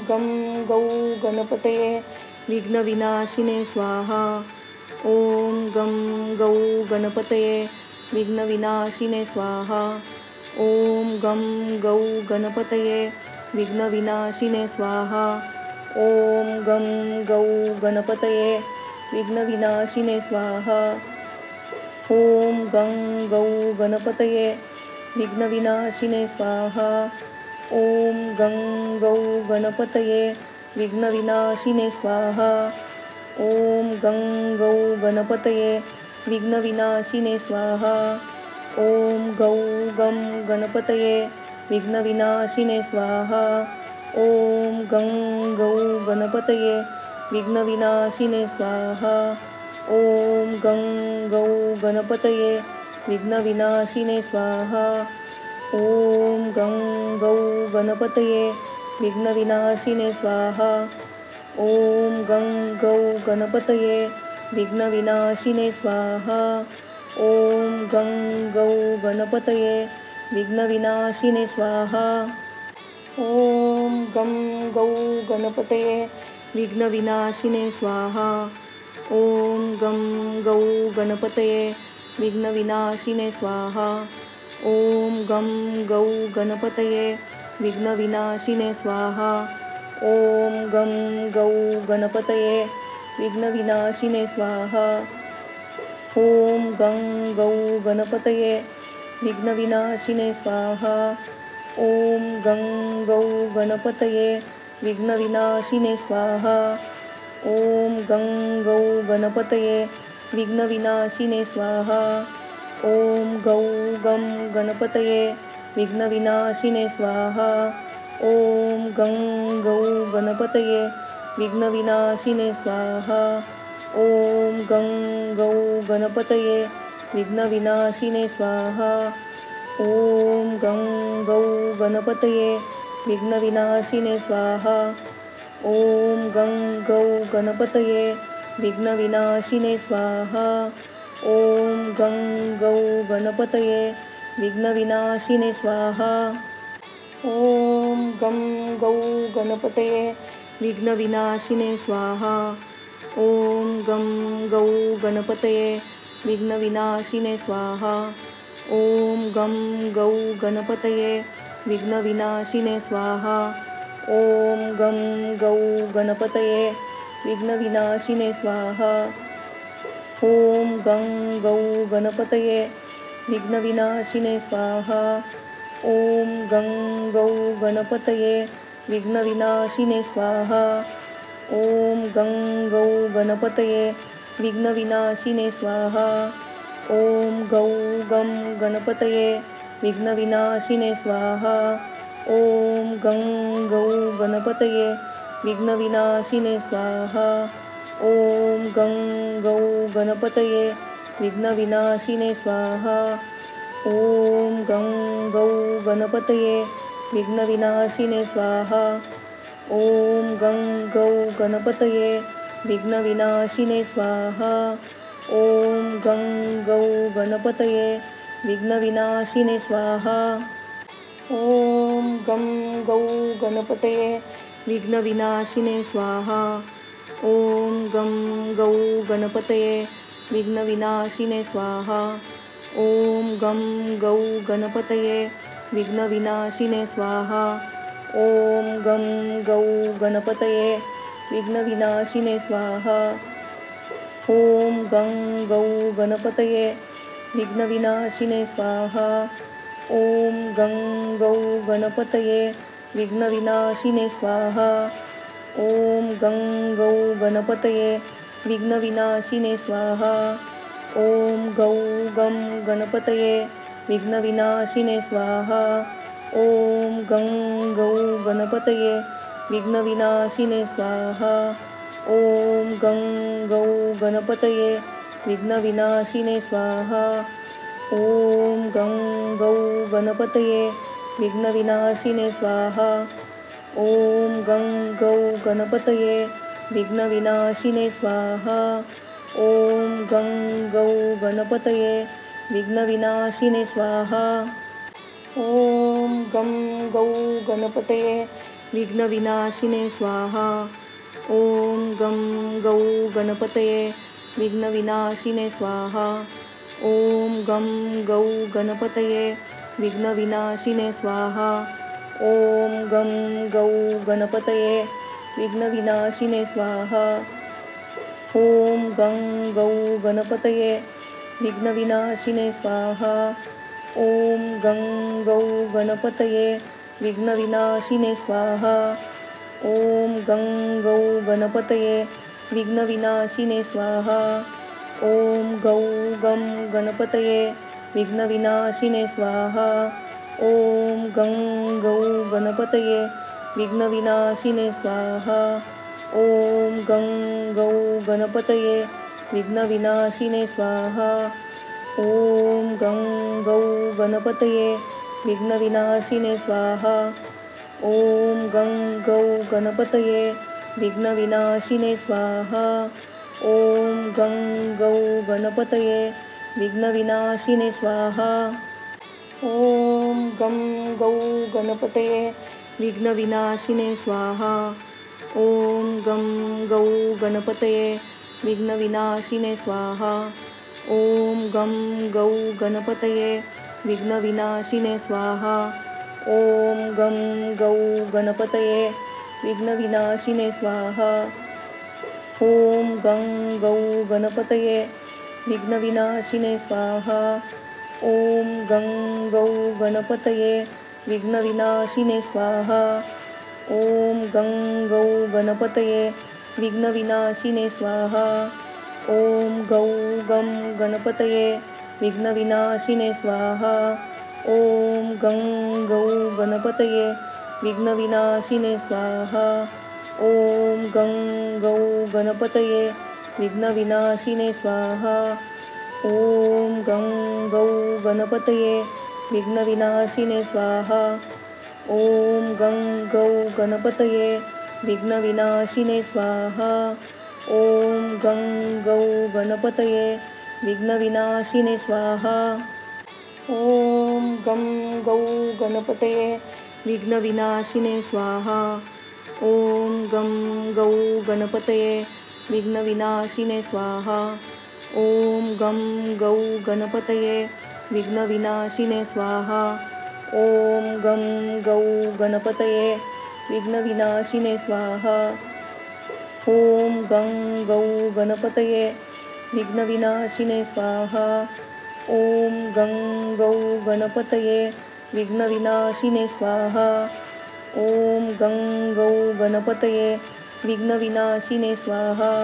गं गौ गणपतये विघ्नविनाशिने स्वाहा। ॐ गं गौ गणपतये विघ्नविनाशिने स्वाहा। ॐ गं गौ गणपतये विघ्नविनाशिने स्वाहा। ॐ गं गौ गणपतये विघ्नविनाशिने स्वाहा। ॐ गं गौ गणपतये विघ्नविनाशिने स्वाहा। ॐ गं गौ गणपतये विघ्नविनाशिने स्वाहा। ॐ गं गौ गणपतये विघ्नविनाशिने स्वाहा। ॐ गौ गं गणपतये विघ्नविनाशिने स्वाहा। ॐ गं गौ गणपतये विघ्नविनाशिने स्वाहा। ॐ गं गौ गणपतये विघ्नविनाशिने स्वाहा। ॐ गं गौ गणपतये विघ्नविनाशिने स्वाहा। ॐ गं गौ गणपतये विघ्नविनाशिने स्वाहा। ॐ गं गौ गणपतये विघ्नविनाशिने स्वाहा। ॐ गं गौ गणपतये विघ्नविनाशिने स्वाहा। ॐ गं गौ गणपतये विघ्नविनाशिने स्वाहा। ॐ गं गौ गणपतये विघ्नविनाशिने स्वाहा। ॐ गं गौ गणपतये विघ्नविनाशिने स्वाहा। ॐ गं गौ गणपतये विघ्नविनाशिने स्वाहा। ॐ गं गौ गणपतये विघ्नविनाशिने स्वाहा। ॐ गं गौ गणपतये विघ्नविनाशिने स्वाहा। ॐ गौ गं गणपतये विघ्नविनाशिने स्वाहा। ॐ गं गौ गणपतये विघ्नविनाशिने स्वाहा। ॐ गं गौ गणपतये विघ्नविनाशिने स्वाहा। ॐ गं गौ गणपतये विघ्नविनाशिने स्वाहा। ॐ गं गौ गणपतये विघ्नविनाशिने स्वाहा। ॐ गं गौ गणपतये विघ्नविनाशिने स्वाहा। ॐ गं गौ गणपतये विघ्नविनाशिने स्वाहा। ॐ गं गौ गणपतये विघ्नविनाशिने स्वाहा। ॐ गं गौ गणपतये विघ्नविनाशिने स्वाहा। ॐ गं गौ गणपतये विघ्नविनाशिने स्वाहा। ॐ गं गौ गणपतये विघ्नविनाशिने स्वाहा। ॐ गं गौ गणपतये विघ्नविनाशिने स्वाहा। ॐ गं गौ गणपतये विघ्नविनाशिने स्वाहा। ॐ गौ गं गणपतये विघ्नविनाशिने स्वाहा। ॐ गं गौ गणपतये विघ्नविनाशिने स्वाहा। ॐ गं गौ गणपतये विघ्नविनाशिने स्वाहा। ॐ गं गौ गणपतये विघ्नविनाशिने स्वाहा। ॐ गं गौ गणपतये विघ्नविनाशिने स्वाहा। ॐ गं गौ गणपतये विघ्नविनाशिने स्वाहा। ॐ गं गौ गणपतये विघ्नविनाशिने स्वाहा। ॐ गं गौ गणपतये विघ्नविनाशिने स्वाहा। ॐ गं गौ गणपतये विघ्नविनाशिने स्वाहा। ॐ गं गौ गणपतये विघ्नविनाशिने स्वाहा। ॐ गं गौ गणपतये विघ्नविनाशिने स्वाहा। ॐ गं गौ गणपतये विघ्नविनाशिने स्वाहा। ॐ गं गौ गणपतये विघ्नविनाशिने स्वाहा। ॐ गौ गं गणपतये विघ्नविनाशिने स्वाहा। ॐ गं गौ गणपतये विघ्नविनाशिने स्वाहा। ॐ गं गौ गणपतये विघ्नविनाशिने स्वाहा। ॐ गं गौ गणपतये विघ्नविनाशिने स्वाहा। ॐ गं गौ गणपतये विघ्नविनाशिने स्वाहा। ॐ गं गौ गणपतये विघ्नविनाशिने स्वाहा। ॐ गं गौ गणपतये विघ्नविनाशिने स्वाहा। ॐ गं गौ गणपतये विघ्नविनाशिने स्वाहा। ॐ गं गौ गणपतये विघ्नविनाशिने स्वाहा। ॐ गं गौ गणपतये विघ्नविनाशिने स्वाहा। ॐ गं गौ गणपतये विघ्नविनाशिने स्वाहा। ॐ गं गौ गणपतये विघ्नविनाशिने स्वाहा। ॐ गं गौ गणपतये विघ्नविनाशिने स्वाहा। ॐ गौ गं गणपतये विघ्नविनाशिने स्वाहा। ॐ गं गौ गणपतये विघ्नविनाशिने स्वाहा। ॐ गं गौ गणपतये विघ्नविनाशिने स्वाहा। ॐ गं गौ गणपतये विघ्नविनाशिने स्वाहा। ॐ गं गौ गणपतये विघ्नविनाशिने स्वाहा। ॐ गं गौ गणपतये विघ्नविनाशिने स्वाहा। ॐ गं गौ गणपतये विघ्नविनाशिने स्वाहा। ॐ गं गौ गणपतये विघ्नविनाशिने स्वाहा। ॐ गं गौ गणपतये विघ्नविनाशिने स्वाहा। ॐ गं गौ गणपतये विघ्नविनाशिने स्वाहा। ॐ गं गौ गणपतये विघ्नविनाशिने स्वाहा। ॐ गं गौ गणपतये विघ्नविनाशिने स्वाहा। ॐ गं गौ गणपतये विघ्नविनाशिने स्वाहा। ॐ गौ गं गणपतये विघ्नविनाशिने स्वाहा। ॐ गं गौ गणपतये विघ्नविनाशिने स्वाहा। ॐ गं गौ गणपतये विघ्नविनाशिने स्वाहा। ॐ गं गौ गणपतये विघ्नविनाशिने स्वाहा। ॐ गं गौ गणपतये विघ्नविनाशिने स्वाहा। ॐ गं गौ गणपतये विघ्नविनाशिने स्वाहा। ॐ गं गौ गणपतये विघ्नविनाशिने स्वाहा। ॐ गं गौ गणपतये विघ्नविनाशिने स्वाहा। ॐ गं गौ गणपतये विघ्नविनाशिने स्वाहा। ॐ गं गौ गणपतये विघ्नविनाशिने स्वाहा। ॐ गं गौ गणपतये विघ्नविनाशिने स्वाहा। ॐ गं गौ गणपतये विघ्नविनाशिने स्वाहा। ॐ गं गौ गणपतये विघ्नविनाशिने स्वाहा।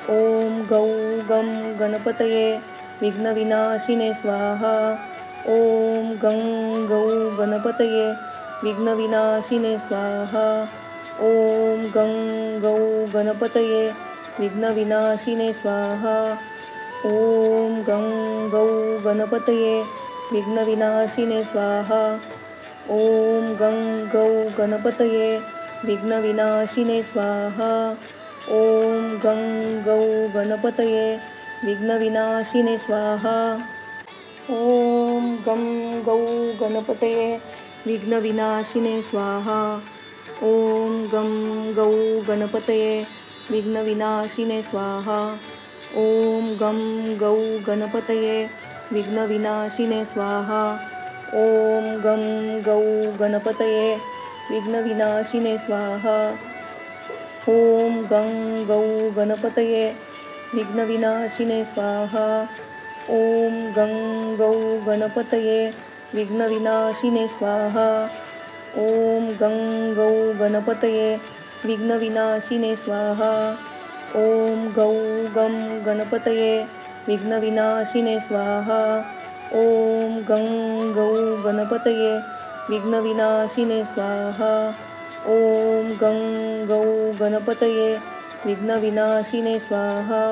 ॐ गौ गं गणपतये विघ्नविनाशिने स्वाहा। ॐ गं गौ गणपतये विघ्नविनाशिने स्वाहा। ॐ गं गौ गणपतये विघ्नविनाशिने स्वाहा। ॐ गं गौ गणपतये विघ्नविनाशिने स्वाहा। ॐ गं गौ गणपतये विघ्नविनाशिने स्वाहा। ॐ गं गौ गणपतये विघ्नविनाशिने स्वाहा। ॐ गं गौ गणपतये विघ्नविनाशिने स्वाहा। ॐ गं गौ गणपतये विघ्नविनाशिने स्वाहा। ॐ गं गौ गणपतये विघ्नविनाशिने स्वाहा। ॐ गं गौ गणपतये विघ्नविनाशिने स्वाहा। ॐ गं गौ गणपतये विघ्नविनाशिने स्वाहा। ॐ गं गौ गणपतये विघ्नविनाशिने स्वाहा। ॐ गं गौ गणपतये विघ्नविनाशिने स्वाहा। ॐ गौ गं गणपतये विघ्नविनाशिने स्वाहा। ॐ गं गौ गणपतये विघ्नविनाशिने स्वाहा। ॐ गं गौ गणपतये विघ्नविनाशिने स्वाहा।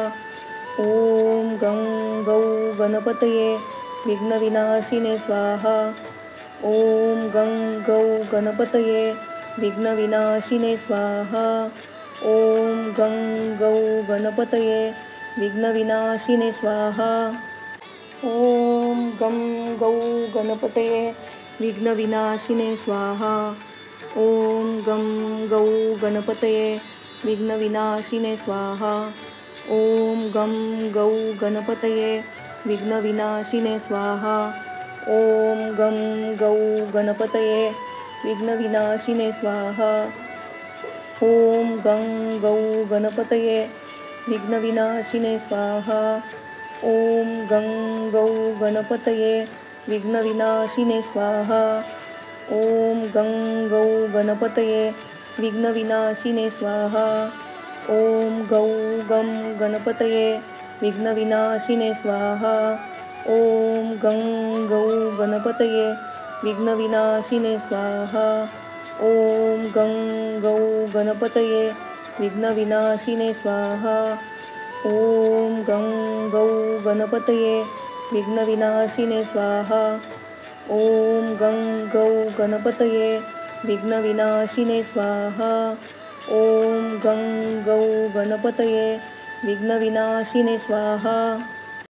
ॐ गं गौ गणपतये विघ्नविनाशिने स्वाहा। ॐ गं गौ गणपतये विघ्नविनाशिने स्वाहा। ॐ गं गौ गणपतये विघ्नविनाशिने स्वाहा। ॐ गं गौ गणपतये विघ्नविनाशिने स्वाहा। ॐ गं गौ गणपतये विघ्नविनाशिने स्वाहा ॐ गं गौ गणपतये विघ्नविनाशिने स्वाहा ॐ गं गौ गणपतये विघ्नविनाशिने स्वाहा ॐ गं गौ गणपतये विघ्नविनाशिने स्वाहा ॐ गं गौ गणपतये विघ्नविनाशिने स्वाहा ॐ गं गौ गणपतये विघ्नविनाशिने स्वाहा ॐ गौ गं गणपतये विघ्नविनाशिने स्वाहा ॐ गं गौ गणपतये विघ्नविनाशिने स्वाहा ॐ गं गौ गणपतये विघ्नविनाशिने स्वाहा ॐ गं गौ गणपतये विघ्नविनाशिने स्वाहा ॐ गं गौ गणपतये विघ्नविनाशिने स्वाहा ॐ गं गौ गणपतये विघ्नविनाशिने स्वाहा